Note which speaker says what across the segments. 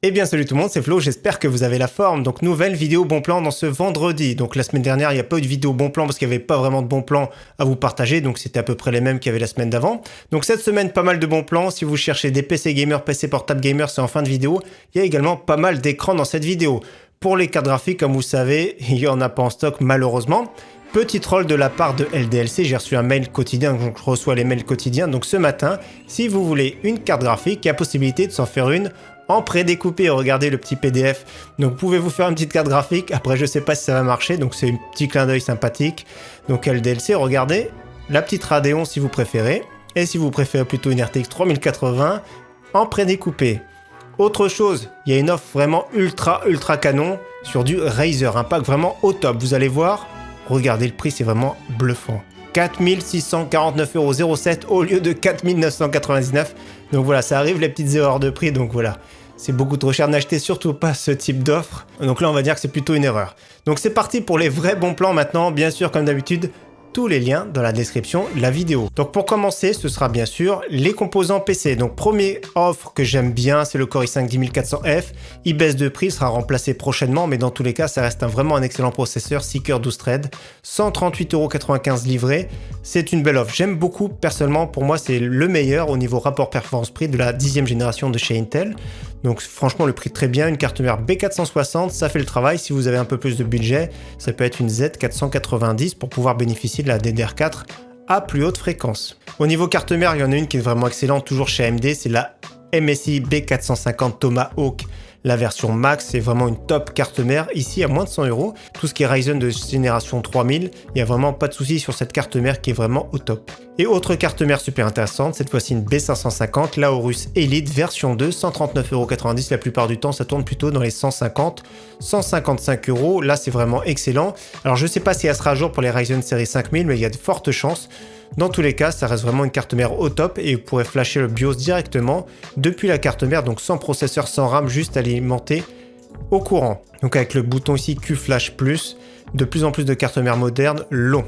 Speaker 1: Eh bien salut tout le monde, c'est Flo, j'espère que vous avez la forme. Donc nouvelle vidéo bon plan dans ce vendredi. Donc la semaine dernière, il n'y a pas eu de vidéo bon plan parce qu'il n'y avait pas vraiment de bons plans à vous partager. Donc c'était à peu près les mêmes qu'il y avait la semaine d'avant. Donc cette semaine, pas mal de bons plans. Si vous cherchez des PC gamers, PC portable gamer, c'est en fin de vidéo. Il y a également pas mal d'écrans dans cette vidéo. Pour les cartes graphiques, comme vous savez, il n'y en a pas en stock malheureusement. Petit troll de la part de LDLC, j'ai reçu un mail quotidien, donc je reçois les mails quotidiens. Donc ce matin, si vous voulez une carte graphique, il y a possibilité de s'en faire une en prédécoupé. Regardez le petit PDF. Donc pouvez-vous faire une petite carte graphique. Après je sais pas si ça va marcher, donc c'est un petit clin d'œil sympathique. Donc LDLC, regardez, la petite Radeon si vous préférez. Et si vous préférez plutôt une RTX 3080 en prédécoupé. Autre chose, il y a une offre vraiment ultra canon sur du Razer, un pack vraiment au top. Vous allez voir, regardez le prix, c'est vraiment bluffant. 4649,07 € au lieu de 4999. Donc voilà, ça arrive les petites erreurs de prix, donc voilà. C'est beaucoup trop cher, n'achetez surtout pas ce type d'offre. Donc là, on va dire que c'est plutôt une erreur. Donc c'est parti pour les vrais bons plans maintenant. Bien sûr, comme d'habitude, tous les liens dans la description de la vidéo. Donc pour commencer, ce sera bien sûr les composants PC. Donc première offre que j'aime bien, c'est le Core i5 10400F. Il baisse de prix, sera remplacé prochainement, mais dans tous les cas, ça reste vraiment un excellent processeur, 6 cœurs 12 threads, 138,95 € livré. C'est une belle offre. J'aime beaucoup, personnellement, pour moi, c'est le meilleur au niveau rapport performance-prix de la 10e génération de chez Intel. Donc franchement, le prix très bien. Une carte mère B460, ça fait le travail. Si vous avez un peu plus de budget, ça peut être une Z490 pour pouvoir bénéficier de la DDR4 à plus haute fréquence. Au niveau carte mère, il y en a une qui est vraiment excellente, toujours chez AMD, c'est la MSI B450 Tomahawk. La version Max, c'est vraiment une top carte mère, ici à moins de 100 €. Tout ce qui est Ryzen de génération 3000, il n'y a vraiment pas de souci sur cette carte mère qui est vraiment au top. Et autre carte mère super intéressante, cette fois-ci une B550, la Aorus Elite version 2, 139,90 €. La plupart du temps, ça tourne plutôt dans les 150, 155 €. Là, c'est vraiment excellent. Alors, je ne sais pas si elle sera à jour pour les Ryzen série 5000, mais il y a de fortes chances. Dans tous les cas, ça reste vraiment une carte mère au top et vous pourrez flasher le BIOS directement depuis la carte mère, donc sans processeur, sans RAM, juste alimenté au courant. Donc avec le bouton ici Q-Flash+, de plus en plus de cartes mères modernes long.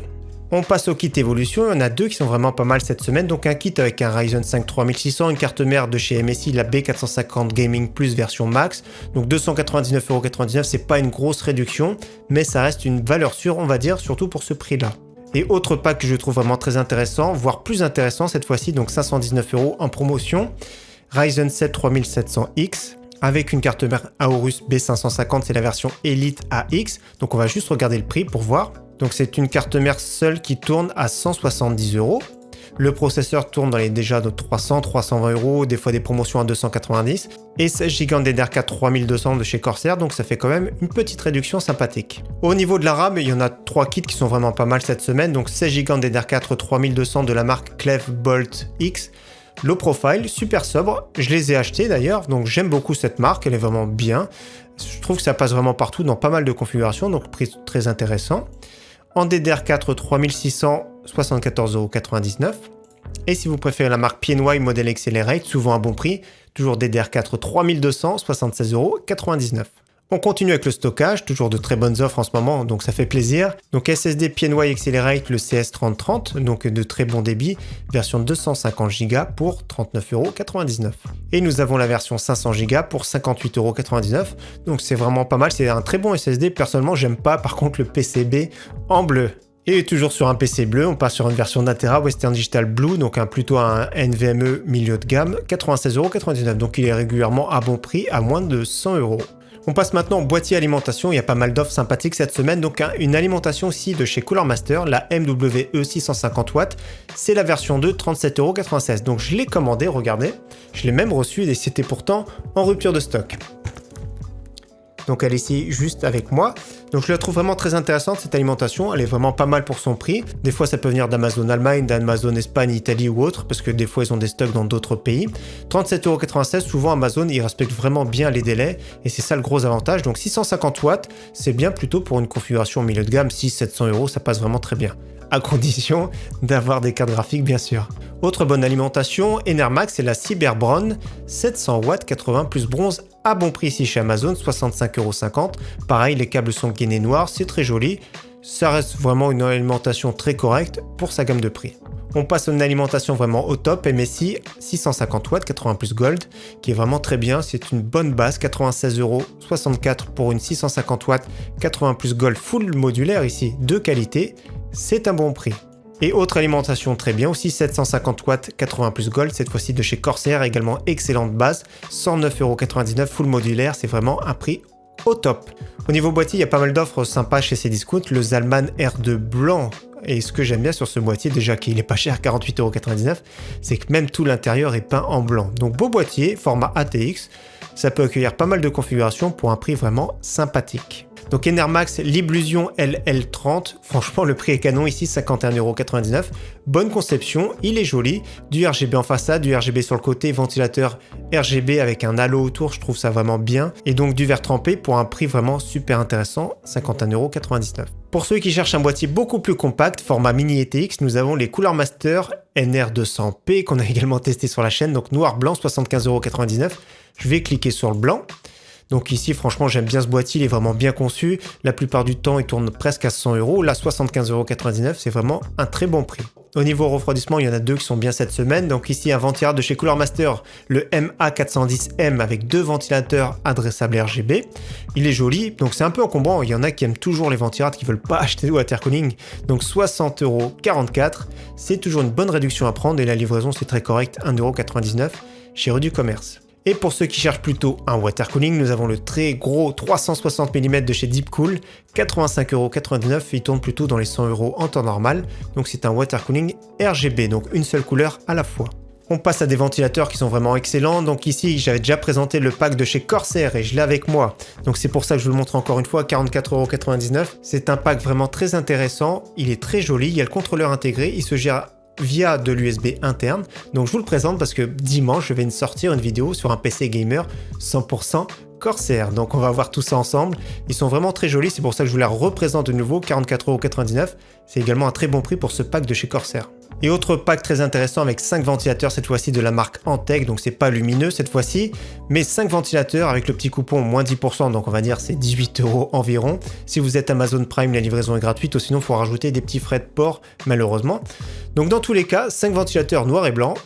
Speaker 1: On passe au kit évolution, il y en a deux qui sont vraiment pas mal cette semaine. Donc un kit avec un Ryzen 5 3600, une carte mère de chez MSI, la B450 Gaming Plus version Max. Donc 299,99 €, c'est pas une grosse réduction, mais ça reste une valeur sûre, on va dire, surtout pour ce prix-là. Et autre pack que je trouve vraiment très intéressant, voire plus intéressant cette fois-ci, donc 519 € en promotion, Ryzen 7 3700X, avec une carte mère Aorus B550, c'est la version Elite AX, donc on va juste regarder le prix pour voir. Donc c'est une carte mère seule qui tourne à 170 €. Le processeur tourne dans les déjà de 300, 320 €, des fois des promotions à 290, et 16 Go DDR4 3200 de chez Corsair, donc ça fait quand même une petite réduction sympathique. Au niveau de la RAM, il y en a 3 kits qui sont vraiment pas mal cette semaine, donc 16 Go DDR4 3200 de la marque Clef Bolt X, low profile, super sobre, je les ai achetés d'ailleurs, donc j'aime beaucoup cette marque, elle est vraiment bien. Je trouve que ça passe vraiment partout dans pas mal de configurations, donc prix très intéressant. En DDR4 3600, 74,99 €. Et si vous préférez la marque PNY modèle Accelerate, souvent à bon prix, toujours DDR4 3200, 76,99 €. On continue avec le stockage, toujours de très bonnes offres en ce moment, donc ça fait plaisir. Donc SSD PNY Accelerate, le CS3030, donc de très bon débit, version 250 Go pour 39,99 €. Et nous avons la version 500 Go pour 58,99 €. Donc c'est vraiment pas mal, c'est un très bon SSD. Personnellement, j'aime pas par contre le PCB en bleu. Et toujours sur un PC bleu, on passe sur une version d'Atera Western Digital Blue, donc plutôt un NVMe milieu de gamme, 96,99 €. Donc il est régulièrement à bon prix, à moins de 100 €. On passe maintenant au boîtier alimentation, il y a pas mal d'offres sympathiques cette semaine, donc une alimentation ici de chez Cooler Master, la MWE 650 watts, c'est la version 2, 37,96 €. Donc je l'ai commandé, regardez, je l'ai même reçu et c'était pourtant en rupture de stock. Donc elle est ici juste avec moi. Donc je la trouve vraiment très intéressante cette alimentation, elle est vraiment pas mal pour son prix. Des fois ça peut venir d'Amazon Allemagne, d'Amazon Espagne, Italie ou autre, parce que des fois ils ont des stocks dans d'autres pays. 37,96 €, souvent Amazon ils respectent vraiment bien les délais et c'est ça le gros avantage. Donc 650 watts, c'est bien plutôt pour une configuration milieu de gamme, 600-700 €, ça passe vraiment très bien. À condition d'avoir des cartes graphiques bien sûr. Autre bonne alimentation, Enermax, c'est la Cyberbron 700 watts 80 plus bronze à bon prix ici chez Amazon, 65,50 €. Pareil, les câbles sont gainés noirs, c'est très joli. Ça reste vraiment une alimentation très correcte pour sa gamme de prix. On passe à une alimentation vraiment au top, MSI 650 watts 80 plus Gold, qui est vraiment très bien, c'est une bonne base, 96,64 € pour une 650 watts 80 plus Gold full modulaire ici, de qualité, c'est un bon prix. Et autre alimentation très bien aussi, 750 watts 80 plus Gold, cette fois-ci de chez Corsair, également excellente base, 109,99 € full modulaire, c'est vraiment un prix au top. Au niveau boîtier, il y a pas mal d'offres sympas chez Cdiscount, le Zalman R2 blanc. Et ce que j'aime bien sur ce boîtier, déjà qu'il est pas cher, 48,99 €, c'est que même tout l'intérieur est peint en blanc. Donc beau boîtier, format ATX, ça peut accueillir pas mal de configurations pour un prix vraiment sympathique. Donc Enermax Liblusion LL30, franchement le prix est canon ici, 51,99 €. Bonne conception, il est joli, du RGB en façade, du RGB sur le côté, ventilateur RGB avec un halo autour, je trouve ça vraiment bien. Et donc du verre trempé pour un prix vraiment super intéressant, 51,99 €. Pour ceux qui cherchent un boîtier beaucoup plus compact, format mini ETX, nous avons les Cooler Master NR200P qu'on a également testé sur la chaîne, donc noir-blanc, 75,99 €. Je vais cliquer sur le blanc. Donc ici, franchement, j'aime bien ce boîtier, il est vraiment bien conçu. La plupart du temps, il tourne presque à 100 €. Là, 75,99 €, c'est vraiment un très bon prix. Au niveau refroidissement, il y en a deux qui sont bien cette semaine. Donc ici, un ventilateur de chez Cooler Master, le MA410M avec deux ventilateurs adressables RGB. Il est joli, donc c'est un peu encombrant. Il y en a qui aiment toujours les ventilateurs, qui veulent pas acheter de water cooling. Donc 60,44 €. C'est toujours une bonne réduction à prendre et la livraison, c'est très correct, 1,99 € chez Rue du Commerce. Et pour ceux qui cherchent plutôt un water cooling, nous avons le très gros 360 mm de chez Deepcool, 85,99 €, il tourne plutôt dans les 100 € en temps normal, donc c'est un water cooling RGB, donc une seule couleur à la fois. On passe à des ventilateurs qui sont vraiment excellents, donc ici j'avais déjà présenté le pack de chez Corsair et je l'ai avec moi, donc c'est pour ça que je vous le montre encore une fois, 44,99 €, c'est un pack vraiment très intéressant, il est très joli, il y a le contrôleur intégré, il se gère via de l'USB interne. Donc je vous le présente parce que dimanche je vais sortir une vidéo sur un PC gamer 100% Corsair. Donc on va voir tout ça ensemble. Ils sont vraiment très jolis, c'est pour ça que je vous la représente de nouveau, 44,99 €. C'est également un très bon prix pour ce pack de chez Corsair. Et autre pack très intéressant avec 5 ventilateurs, cette fois-ci de la marque Antec, donc c'est pas lumineux cette fois-ci, mais 5 ventilateurs avec le petit coupon moins 10%, donc on va dire c'est 18 € environ. Si vous êtes Amazon Prime, la livraison est gratuite, ou sinon il faut rajouter des petits frais de port malheureusement. Donc dans tous les cas, 5 ventilateurs noirs et blancs,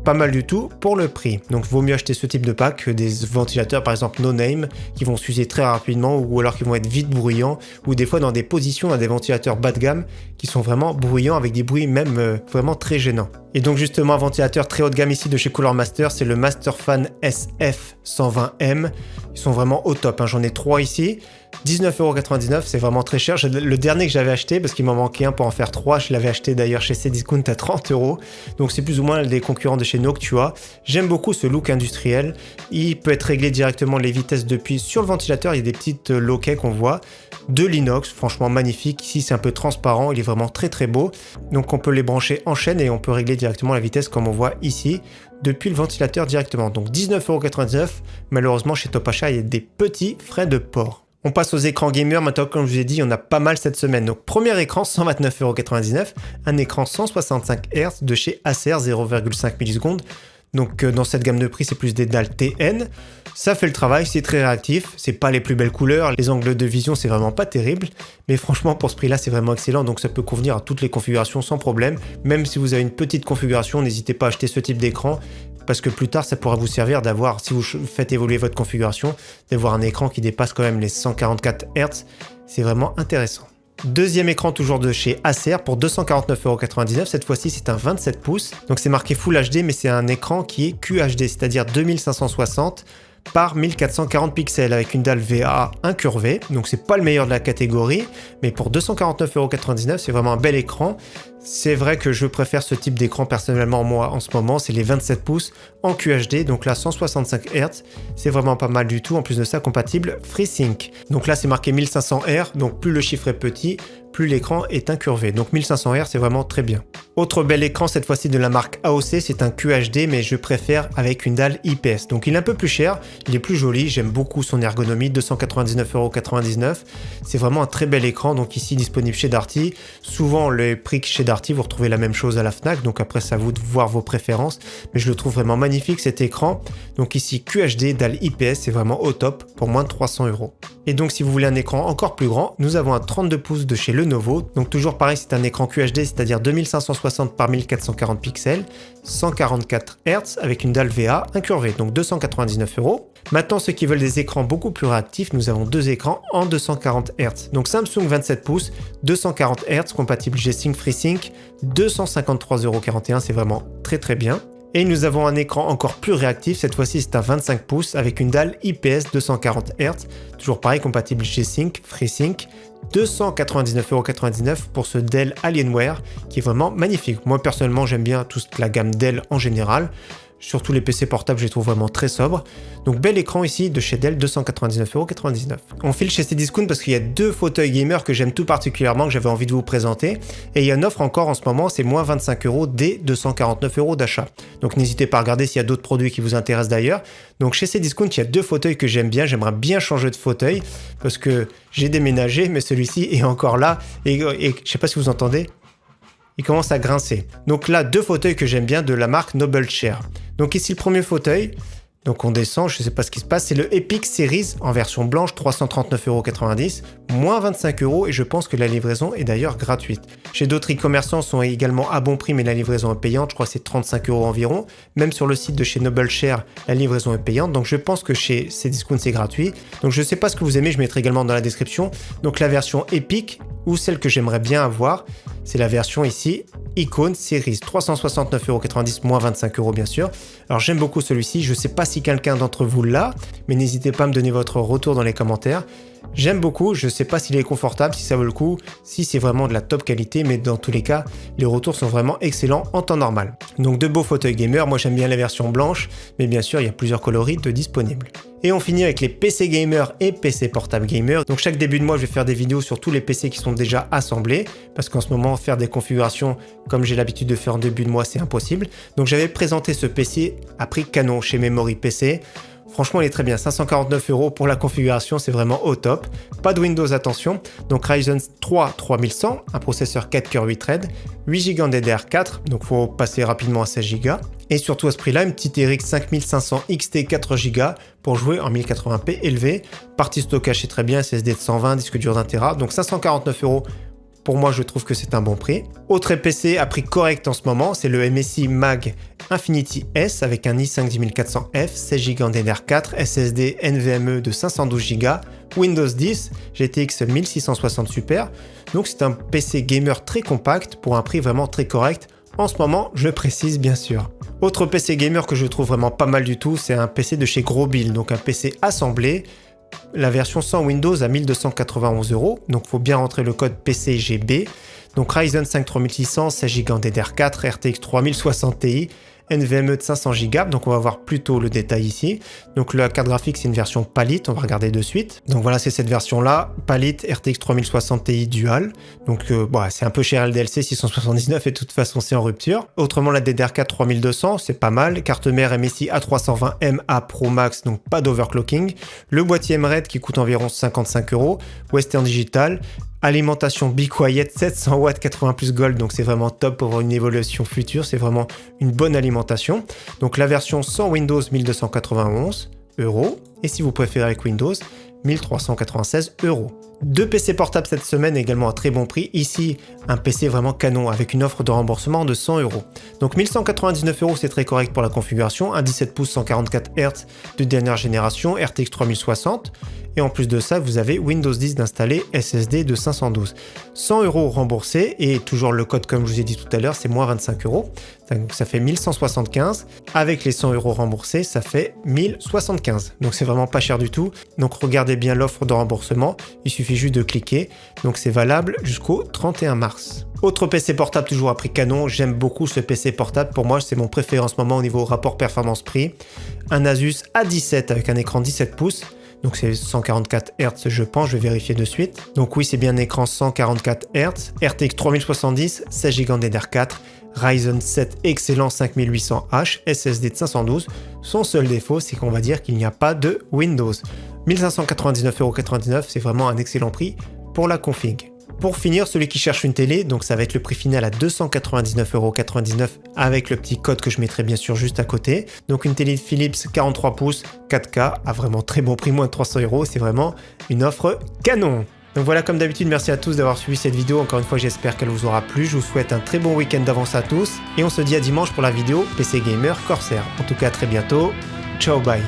Speaker 1: pas mal du tout pour le prix. Donc vaut mieux acheter ce type de pack que des ventilateurs par exemple no name qui vont s'user très rapidement ou alors qui vont être vite bruyants ou des fois dans des positions à des ventilateurs bas de gamme qui sont vraiment bruyants avec des bruits même vraiment très gênants. Et donc justement un ventilateur très haut de gamme ici de chez Cooler Master, c'est le Masterfan SF120M. Ils sont vraiment au top, hein. J'en ai 3 ici. 19,99 €, c'est vraiment très cher. Le dernier que j'avais acheté, parce qu'il m'en manquait un pour en faire 3, je l'avais acheté d'ailleurs chez Cdiscount à 30 €. Donc c'est plus ou moins des concurrents de chez Noctua. J'aime beaucoup ce look industriel. Il peut être réglé directement les vitesses depuis sur le ventilateur. Il y a des petites loquets qu'on voit. De l'inox, franchement magnifique. Ici c'est un peu transparent, il est vraiment très très beau. Donc on peut les brancher en chaîne et on peut régler directement la vitesse comme on voit ici depuis le ventilateur directement. Donc 19,99 €. Malheureusement chez Top Achat il y a des petits frais de port. On passe aux écrans gamer, maintenant comme je vous ai dit, il y en a pas mal cette semaine. Donc premier écran, 129,99 €, un écran 165 Hz de chez Acer, 0,5 millisecondes. Donc dans cette gamme de prix, c'est plus des dalles TN. Ça fait le travail, c'est très réactif, c'est pas les plus belles couleurs, les angles de vision c'est vraiment pas terrible, mais franchement pour ce prix là c'est vraiment excellent, donc ça peut convenir à toutes les configurations sans problème. Même si vous avez une petite configuration, n'hésitez pas à acheter ce type d'écran, parce que plus tard ça pourra vous servir d'avoir, si vous faites évoluer votre configuration, d'avoir un écran qui dépasse quand même les 144 Hz, c'est vraiment intéressant. Deuxième écran toujours de chez Acer pour 249,99 €, cette fois-ci c'est un 27 pouces, donc c'est marqué Full HD mais c'est un écran qui est QHD, c'est-à-dire 2560 par 1440 pixels avec une dalle VA incurvée, donc c'est pas le meilleur de la catégorie, mais pour 249,99 € c'est vraiment un bel écran. C'est vrai que je préfère ce type d'écran personnellement moi en ce moment, c'est les 27 pouces en QHD, donc là 165 Hz, c'est vraiment pas mal du tout, en plus de ça compatible FreeSync. Donc là c'est marqué 1500 Hz, donc plus le chiffre est petit, plus l'écran est incurvé, donc 1500 Hz c'est vraiment très bien. Autre bel écran cette fois-ci de la marque AOC, c'est un QHD mais je préfère avec une dalle IPS, donc il est un peu plus cher, il est plus joli, j'aime beaucoup son ergonomie, 299,99 €, c'est vraiment un très bel écran, donc ici disponible chez Darty, souvent les prix chez Darty vous retrouvez la même chose à la Fnac, donc après c'est à vous de voir vos préférences, mais je le trouve vraiment magnifique cet écran, donc ici QHD, dalle IPS, c'est vraiment au top pour moins de 300 €. Et donc si vous voulez un écran encore plus grand, nous avons un 32 pouces de chez Lenovo. Donc toujours pareil, c'est un écran QHD, c'est-à-dire 2560 par 1440 pixels, 144 Hz avec une dalle VA incurvée, donc 299 €. Maintenant, ceux qui veulent des écrans beaucoup plus réactifs, nous avons deux écrans en 240 Hz. Donc Samsung 27 pouces, 240 Hz, compatible G-Sync, FreeSync, 253,41 €, c'est vraiment très bien. Et nous avons un écran encore plus réactif, cette fois-ci c'est un 25 pouces avec une dalle IPS 240 Hz, toujours pareil, compatible G-Sync, FreeSync, 299,99 € pour ce Dell Alienware qui est vraiment magnifique. Moi personnellement j'aime bien toute la gamme Dell en général. Surtout les PC portables, je les trouve vraiment très sobres. Donc bel écran ici de chez Dell, 299,99 €. On file chez Cdiscount parce qu'il y a deux fauteuils gamer que j'aime tout particulièrement, que j'avais envie de vous présenter. Et il y a une offre encore en ce moment, c'est moins 25 € dès 249 € d'achat. Donc n'hésitez pas à regarder s'il y a d'autres produits qui vous intéressent d'ailleurs. Donc chez Cdiscount, il y a deux fauteuils que j'aime bien. J'aimerais bien changer de fauteuil parce que j'ai déménagé, mais celui-ci est encore là. Et je sais pas si vous entendez. Il commence à grincer. Donc là, deux fauteuils que j'aime bien de la marque Noble Chair. Donc ici, le premier fauteuil, donc on descend, je ne sais pas ce qui se passe, c'est le Epic Series en version blanche, 339,90 €, moins 25 € et je pense que la livraison est d'ailleurs gratuite. Chez d'autres e-commerçants sont également à bon prix, mais la livraison est payante, je crois que c'est 35 € environ. Même sur le site de chez Noble Chair, la livraison est payante, donc je pense que chez Cdiscount c'est gratuit. Donc je ne sais pas ce que vous aimez, je mettrai également dans la description. Donc la version Epic, ou celle que j'aimerais bien avoir, c'est la version ici, Icon Series, 369,90 €, moins 25 € bien sûr. Alors j'aime beaucoup celui-ci, je ne sais pas si quelqu'un d'entre vous l'a, mais n'hésitez pas à me donner votre retour dans les commentaires. J'aime beaucoup, je ne sais pas s'il est confortable, si ça vaut le coup, si c'est vraiment de la top qualité, mais dans tous les cas, les retours sont vraiment excellents en temps normal. Donc de beaux fauteuils gamer, moi j'aime bien la version blanche, mais bien sûr il y a plusieurs coloris de disponibles. Et on finit avec les PC gamer et PC portable gamer. Donc chaque début de mois, je vais faire des vidéos sur tous les PC qui sont déjà assemblés, parce qu'en ce moment, faire des configurations comme j'ai l'habitude de faire en début de mois, c'est impossible. Donc j'avais présenté ce PC à prix canon chez Memory PC. Franchement, il est très bien, 549 € pour la configuration, c'est vraiment au top. Pas de Windows, attention. Donc Ryzen 3 3100, un processeur 4 cœurs 8 threads, 8 Go DDR4, donc faut passer rapidement à 16 Go. Et surtout à ce prix-là, une petite RX 5500 XT 4 Go pour jouer en 1080p élevé. Partie stockage, c'est très bien, SSD de 120, disque dur d'1 Tera, donc 549 €. Pour moi, je trouve que c'est un bon prix. Autre PC à prix correct en ce moment, c'est le MSI Mag Infinity S avec un i5 10400F, 16 Go DDR4, SSD NVMe de 512 Go, Windows 10, GTX 1660 Super. Donc c'est un PC gamer très compact pour un prix vraiment très correct. En ce moment, je précise bien sûr. Autre PC gamer que je trouve vraiment pas mal du tout, c'est un PC de chez Grobil, donc un PC assemblé. La version sans Windows à 1291 €, donc il faut bien rentrer le code PCGB. Donc Ryzen 5 3600, 16 Go DDR4, RTX 3060 Ti, NVMe de 500 Go, donc on va voir plutôt le détail ici. Donc la carte graphique c'est une version Palit, on va regarder de suite. Donc voilà, c'est cette version là, Palit RTX 3060 Ti Dual. Donc c'est un peu cher LDLC 679 et de toute façon c'est en rupture. Autrement la DDR4 3200, c'est pas mal. Carte mère MSI A320MA Pro Max, donc pas d'overclocking. Le boîtier MRED qui coûte environ 55 €. Western Digital. Alimentation Be Quiet 700 watts 80 plus Gold, donc c'est vraiment top pour avoir une évolution future, c'est vraiment une bonne alimentation. Donc la version sans Windows 1291 €, et si vous préférez avec Windows 1396 €. Deux PC portables cette semaine également à très bon prix. Ici, un PC vraiment canon avec une offre de remboursement de 100 €. Donc 1199 € c'est très correct pour la configuration. Un 17 pouces 144 Hz de dernière génération, RTX 3060. Et en plus de ça, vous avez Windows 10 d'installer, SSD de 512. 100 € remboursés et toujours le code comme je vous ai dit tout à l'heure, c'est moins 25 €. Donc ça fait 1175. Avec les 100 € remboursés, ça fait 1075. Donc c'est vraiment pas cher du tout. Donc regardez bien l'offre de remboursement. Il suffit juste de cliquer. Donc c'est valable jusqu'au 31 mars. Autre PC portable toujours à prix canon, j'aime beaucoup ce PC portable, pour moi c'est mon préféré en ce moment au niveau rapport performance-prix. Un Asus A17 avec un écran 17 pouces, donc c'est 144 Hz je pense, je vais vérifier de suite. Donc oui c'est bien un écran 144 Hz, RTX 3070, 16 Go DDR4, Ryzen 7 excellent 5800H, SSD de 512. Son seul défaut c'est qu'on va dire qu'il n'y a pas de Windows. 1599,99 €, c'est vraiment un excellent prix pour la config. Pour finir, celui qui cherche une télé, donc ça va être le prix final à 299,99€ avec le petit code que je mettrai bien sûr juste à côté. Donc une télé Philips 43 pouces 4K à vraiment très bon prix, moins de 300€, c'est vraiment une offre canon. Donc voilà, comme d'habitude, merci à tous d'avoir suivi cette vidéo. Encore une fois, j'espère qu'elle vous aura plu. Je vous souhaite un très bon week-end d'avance à tous. Et on se dit à dimanche pour la vidéo PC Gamer Corsair. En tout cas, à très bientôt. Ciao, bye.